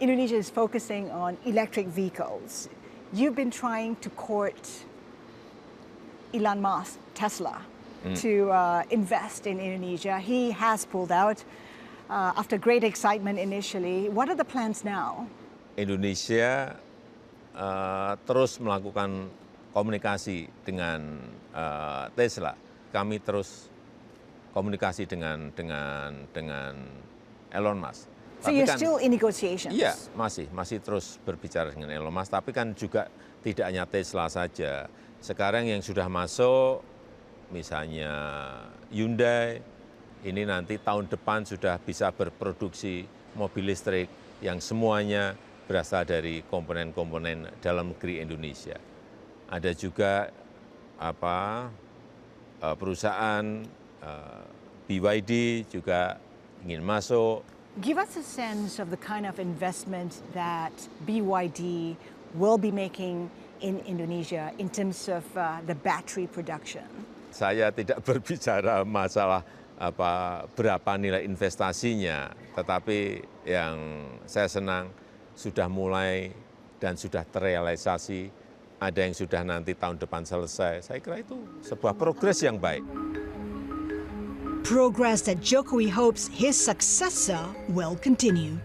Indonesia is focusing on electric vehicles. You've been trying to court Elon Musk, Tesla, to invest in Indonesia. He has pulled out after great excitement initially. What are the plans now? Indonesia terus melakukan komunikasi dengan Tesla. Kami terus komunikasi dengan Elon Musk. So you're still in negotiations? Iya, masih terus berbicara dengan Elon Musk. Tapi kan juga tidak hanya Tesla saja. Sekarang yang sudah masuk, misalnya Hyundai, ini nanti tahun depan sudah bisa berproduksi mobil listrik yang semuanya berasal dari komponen-komponen dalam negeri Indonesia. Ada juga perusahaan BYD juga ingin masuk. Give us a sense of the kind of investment that BYD will be making in Indonesia in terms of the battery production. Saya tidak berbicara masalah berapa nilai investasinya, tetapi yang saya senang sudah mulai dan sudah terrealisasi. Ada yang sudah nanti tahun depan selesai. Saya kira itu sebuah progres yang baik. Progress that Jokowi hopes his successor will continue.